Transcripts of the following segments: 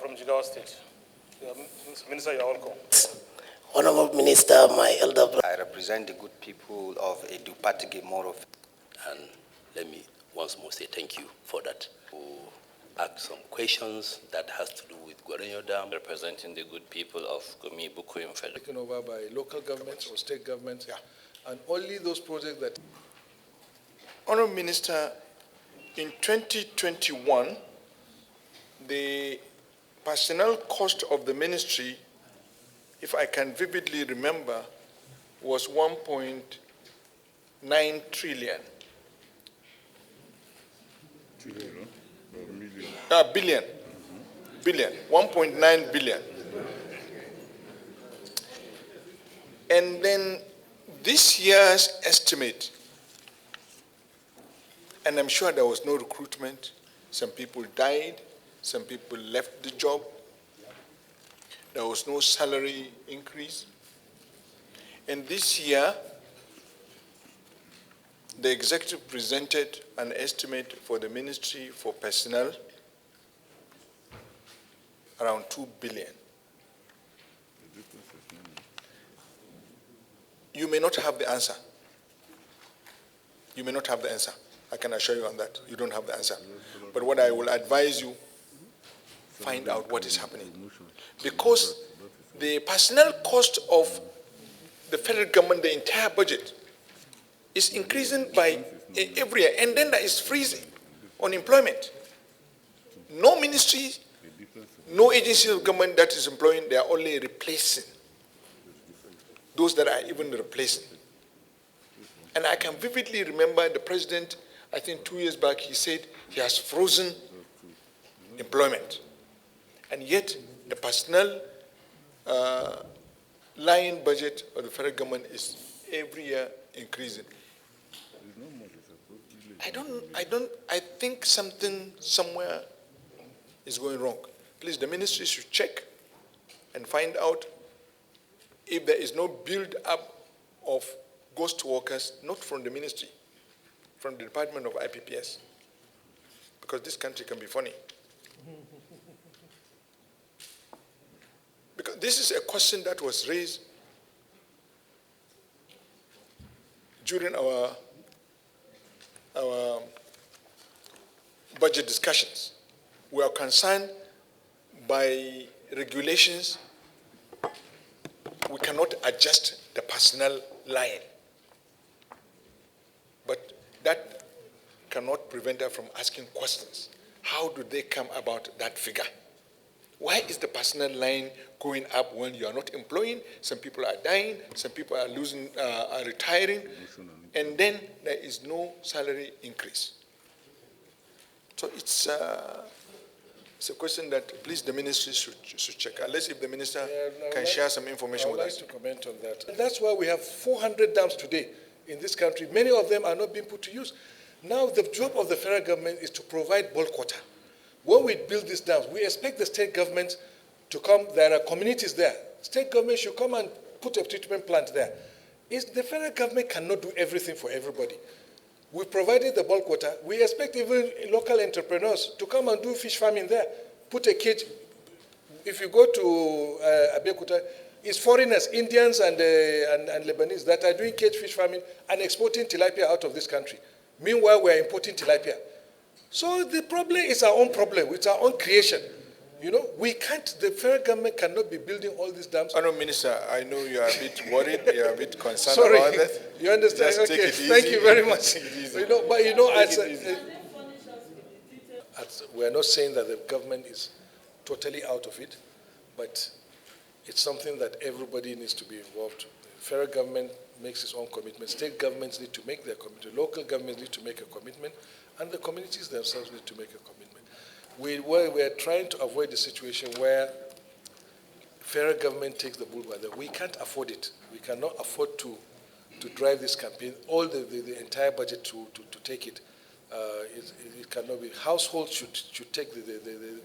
from Jigawa State. Minister, you're welcome. Honorable Minister, my elder brother. I represent the good people of Edupatigi Moro. And let me once more say thank you for that. To ask some questions that has to do with Guarenyo Dam, representing the good people of Gomi, Buku, and Felo. Taken over by local governments or state governments, and only those projects that... Honourable Minister, in 2021, the personnel cost of the ministry, if I can vividly remember, was 1.9 trillion. Billion. Billion. 1.9 billion. And then this year's estimate, and I'm sure there was no recruitment, some people died, some people left the job, there was no salary increase. And this year, the executive presented an estimate for the ministry for personnel around 2 billion. You may not have the answer. You may not have the answer. I can assure you on that. You don't have the answer. But what I will advise you, find out what is happening. Because the personnel cost of the federal government, the entire budget, is increasing by every year. And then there is freezing on employment. No ministry, no agency of government that is employing, they are only replacing those that are even replacing. And I can vividly remember the president, I think 2 years back, he said he has frozen employment. And yet the personnel line budget of the federal government is every year increasing. I think something somewhere is going wrong. Please, the ministry should check and find out if there is no build-up of ghost workers, not from the ministry, from the Department of IPPS, because this country can be funny. Because this is a question that was raised during our budget discussions. We are concerned by regulations. We cannot adjust the personnel line. But that cannot prevent us from asking questions. How do they come about that figure? Why is the personnel line going up when you are not employing? Some people are dying, some people are losing, are retiring, and then there is no salary increase. So it's a question that please the ministry should check. Unless if the minister can share some information with us. I would like to comment on that. And that's why we have 400 dams today in this country. Many of them are not being put to use. Now the job of the federal government is to provide bulk water. When we build these dams, we expect the state government to come. There are communities there. State government should come and put a treatment plant there. The federal government cannot do everything for everybody. We provided the bulk water. We expect even local entrepreneurs to come and do fish farming there. Put a cage. If you go to Abeokuta, it's foreigners, Indians and Lebanese that are doing cage fish farming and exporting tilapia out of this country. Meanwhile, we are importing tilapia. So the problem is our own problem. It's our own creation. You know, we can't, the federal government cannot be building all these dams. Honourable Minister, I know you are a bit worried, you are a bit concerned about that. You understand? Just okay, take it easy. Thank you very much. Take it easy. You know, but you know, we are not saying that the government is totally out of it, but it's something that everybody needs to be involved. The federal government makes its own commitment. State governments need to make their commitment. Local governments need to make a commitment, and the communities themselves need to make a commitment. We are trying to avoid the situation where federal government takes the bull by the. We can't afford it. We cannot afford to drive this campaign, all the entire budget to take it. It cannot be. Households should take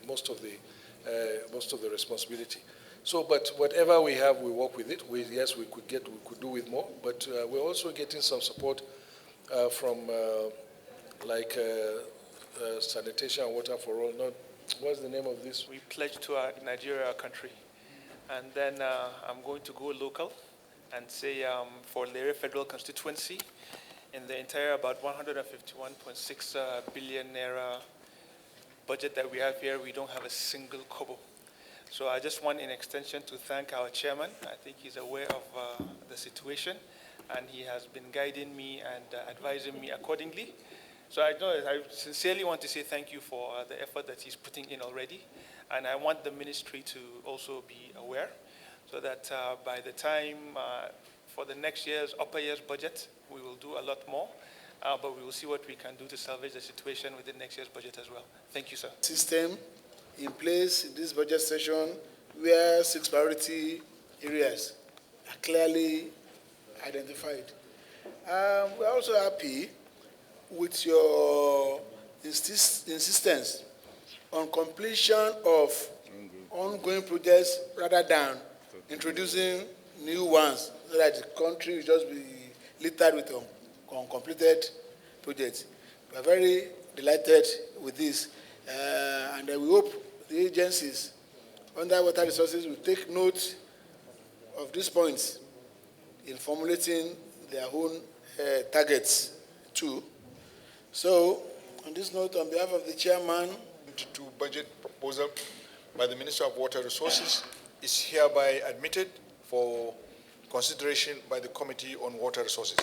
most of the responsibility. So, but whatever we have, we work with it. Yes, we could do with more, but we're also getting some support from like sanitation and water for all. Not What's the name of this? We pledge to Nigeria, our country. And then I'm going to go local and say for Lere Federal Constituency, in the entire about 151.6 billion naira budget that we have here, we don't have a single kobo. So I just want in extension to thank our chairman. I think he's aware of the situation, and he has been guiding me and advising me accordingly. So I sincerely want to say thank you for the effort that he's putting in already. And I want the ministry to also be aware so that by the time for the next year's upper year's budget, we will do a lot more. But we will see what we can do to salvage the situation within next year's budget as well. Thank you, sir. System in place in this budget session where 6 priority areas are clearly identified. We're also happy with your insistence on completion of ongoing projects rather than introducing new ones so that the country will just be littered with uncompleted projects. We are very delighted with this, and we hope the agencies under water resources will take note of these points in formulating their own targets too. So, on this note, on behalf of the chairman, To budget proposal by the Minister of Water Resources is hereby admitted for consideration by the Committee on Water Resources.